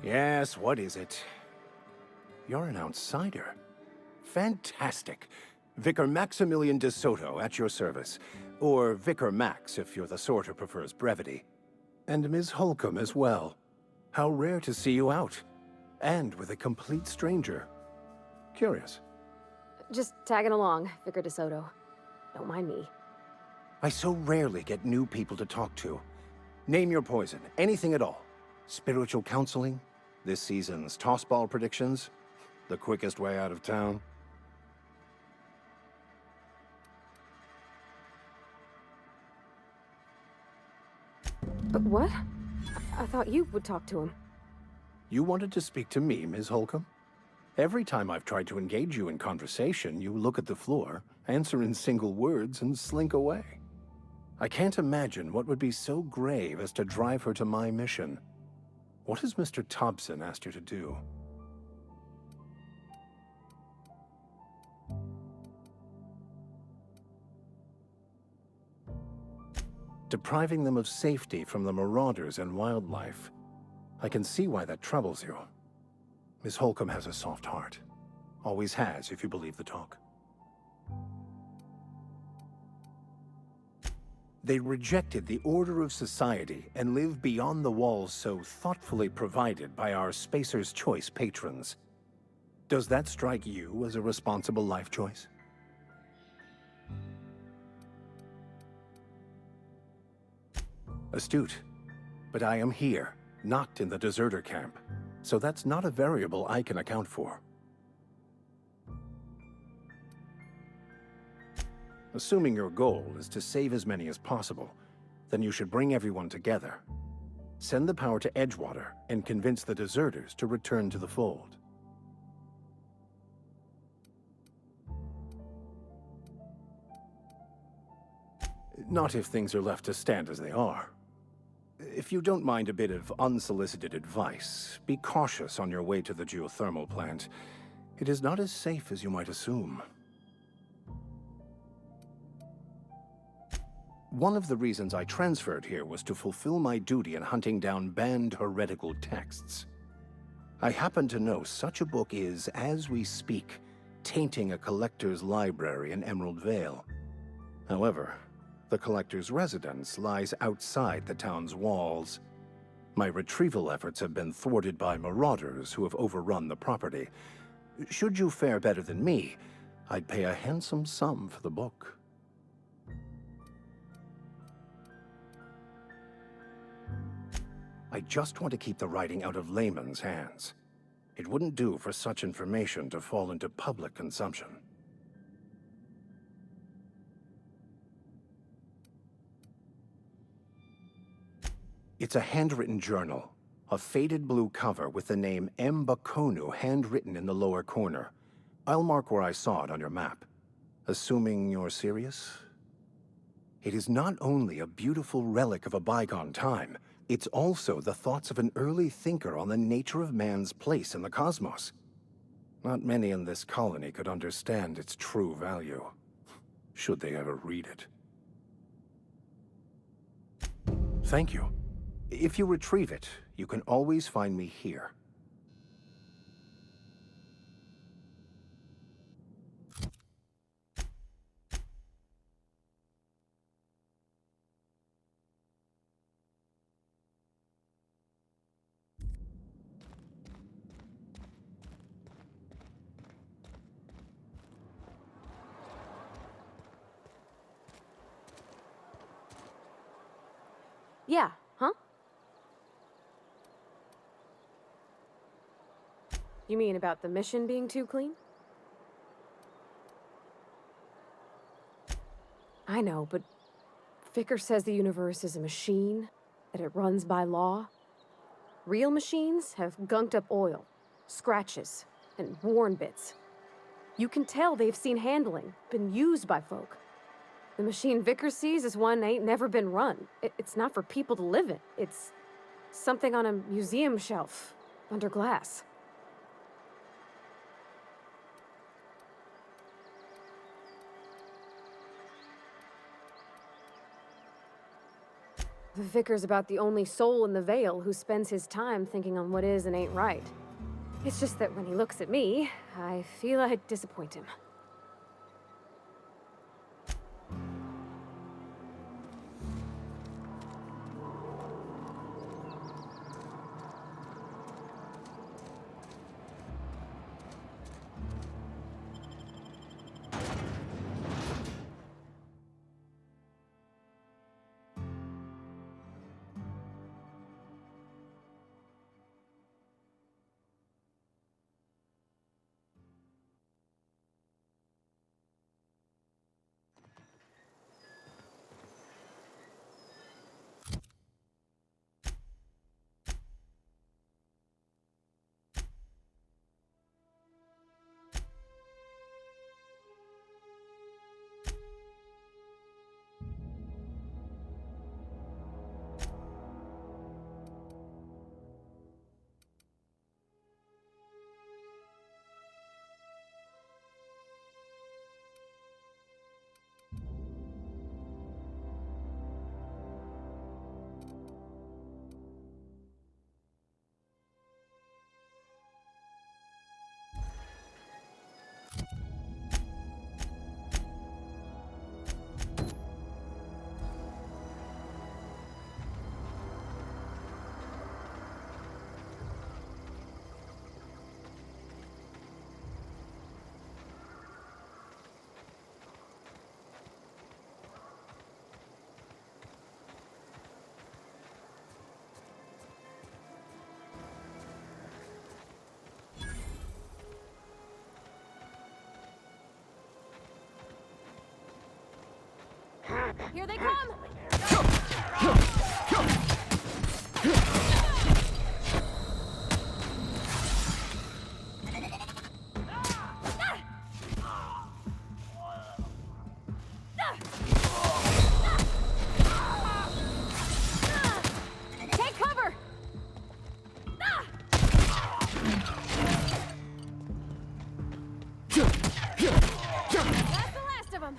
Yes, what is it? You're an outsider. Fantastic. Vicar Maximilian de Soto at your service. Or Vicar Max if you're the sort who prefers brevity. And Ms. Holcomb as well. How rare to see you out. And with a complete stranger. Curious. Just tagging along, Vicar DeSoto. Don't mind me. I so rarely get new people to talk to. Name your poison, anything at all. Spiritual counseling, this season's tossball predictions, the quickest way out of town. But what? I thought you would talk to him. You wanted to speak to me, Ms. Holcomb? Every time I've tried to engage you in conversation, you look at the floor, answer in single words, and slink away. I can't imagine what would be so grave as to drive her to my mission. What has Mr. Thompson asked you to do? Depriving them of safety from the marauders and wildlife. I can see why that troubles you. Miss Holcomb has a soft heart. Always has, if you believe the talk. They rejected the order of society and live beyond the walls so thoughtfully provided by our Spacer's Choice patrons. Does that strike you as a responsible life choice? Astute. But I am here, not in the deserter camp. So that's not a variable I can account for. Assuming your goal is to save as many as possible, then you should bring everyone together. Send the power to Edgewater and convince the deserters to return to the fold. Not if things are left to stand as they are. If you don't mind a bit of unsolicited advice, be cautious on your way to the geothermal plant. It is not as safe as you might assume. One of the reasons I transferred here was to fulfill my duty in hunting down banned heretical texts. I happen to know such a book is, as we speak, tainting a collector's library in Emerald Vale. However, the collector's residence lies outside the town's walls. My retrieval efforts have been thwarted by marauders who have overrun the property. Should you fare better than me, I'd pay a handsome sum for the book. I just want to keep the writing out of layman's hands. It wouldn't do for such information to fall into public consumption. It's a handwritten journal, a faded blue cover with the name M. Bakonu handwritten in the lower corner. I'll mark where I saw it on your map. Assuming you're serious? It is not only a beautiful relic of a bygone time, it's also the thoughts of an early thinker on the nature of man's place in the cosmos. Not many in this colony could understand its true value, should they ever read it. Thank you. If you retrieve it, you can always find me here. Yeah, huh? You mean about the mission being too clean? I know, but Vicar says the universe is a machine, that it runs by law. Real machines have gunked up oil, scratches, and worn bits. You can tell they've seen handling, been used by folk. The machine Vicar sees is one ain't never been run. It's not for people to live in. It's something on a museum shelf, under glass. The vicar's about the only soul in the Vale who spends his time thinking on what is and ain't right. It's just that when he looks at me, I feel I'd disappoint him. Here they come! Take cover! That's the last of them.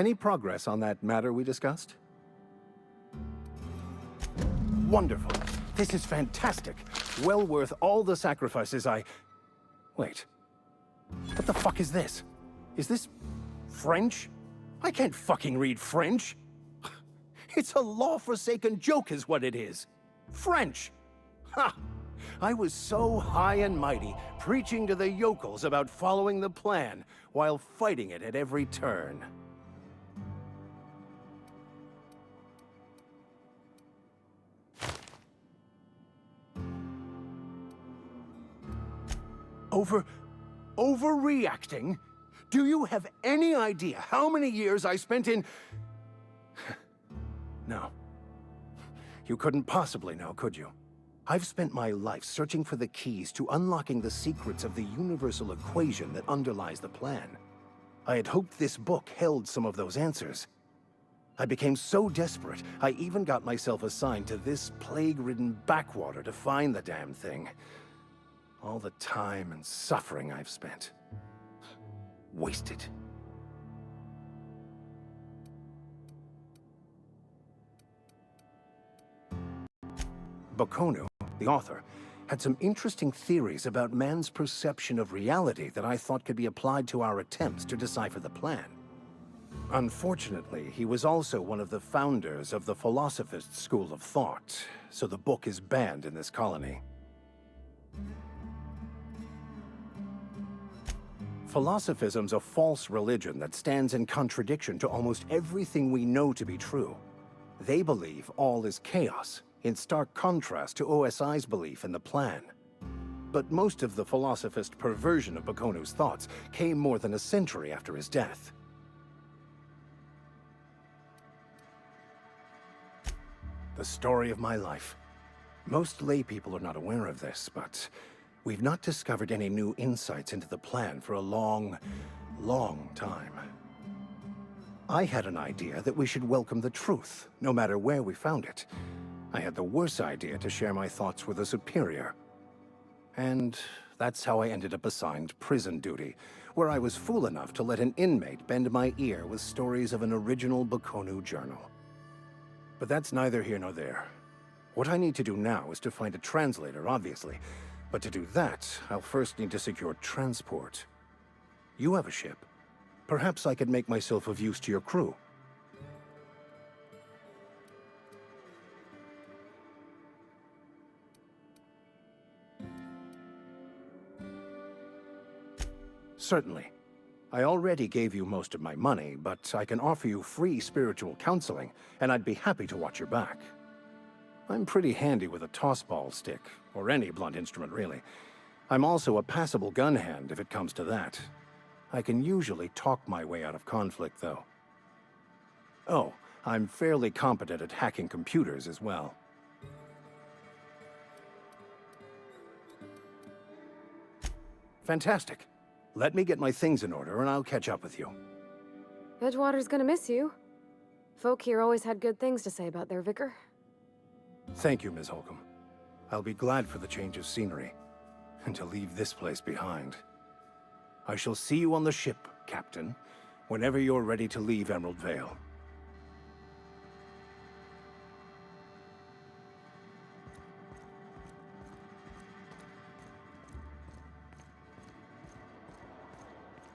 Any progress on that matter we discussed? Wonderful. This is fantastic. Well worth all the sacrifices I... Wait. What the fuck is this? Is this... French? I can't fucking read French. It's a law-forsaken joke is what it is. French! Ha! I was so high and mighty, preaching to the yokels about following the plan, while fighting it at every turn. Overreacting? Do you have any idea how many years I spent in... No. You couldn't possibly know, could you? I've spent my life searching for the keys to unlocking the secrets of the universal equation that underlies the plan. I had hoped this book held some of those answers. I became so desperate, I even got myself assigned to this plague-ridden backwater to find the damn thing. All the time and suffering I've spent. Wasted. Bakonu, the author, had some interesting theories about man's perception of reality that I thought could be applied to our attempts to decipher the plan. Unfortunately, he was also one of the founders of the Philosophist school of thought, so the book is banned in this colony. Philosophism's a false religion that stands in contradiction to almost everything we know to be true. They believe all is chaos, in stark contrast to OSI's belief in the plan. But most of the philosophist perversion of Bakonu's thoughts came more than a century after his death. The story of my life. Most laypeople are not aware of this, but we've not discovered any new insights into the plan for a long, long time. I had an idea that we should welcome the truth, no matter where we found it. I had the worse idea to share my thoughts with a superior. And that's how I ended up assigned prison duty, where I was fool enough to let an inmate bend my ear with stories of an original Bakonu journal. But that's neither here nor there. What I need to do now is to find a translator, obviously. But to do that, I'll first need to secure transport. You have a ship. Perhaps I could make myself of use to your crew. Certainly. I already gave you most of my money, but I can offer you free spiritual counseling, and I'd be happy to watch your back. I'm pretty handy with a tossball stick, or any blunt instrument, really. I'm also a passable gun hand, if it comes to that. I can usually talk my way out of conflict, though. Oh, I'm fairly competent at hacking computers as well. Fantastic. Let me get my things in order, and I'll catch up with you. Edgewater's gonna miss you. Folk here always had good things to say about their vicar. Thank you, Ms. Holcomb. I'll be glad for the change of scenery, and to leave this place behind. I shall see you on the ship, Captain, whenever you're ready to leave Emerald Vale.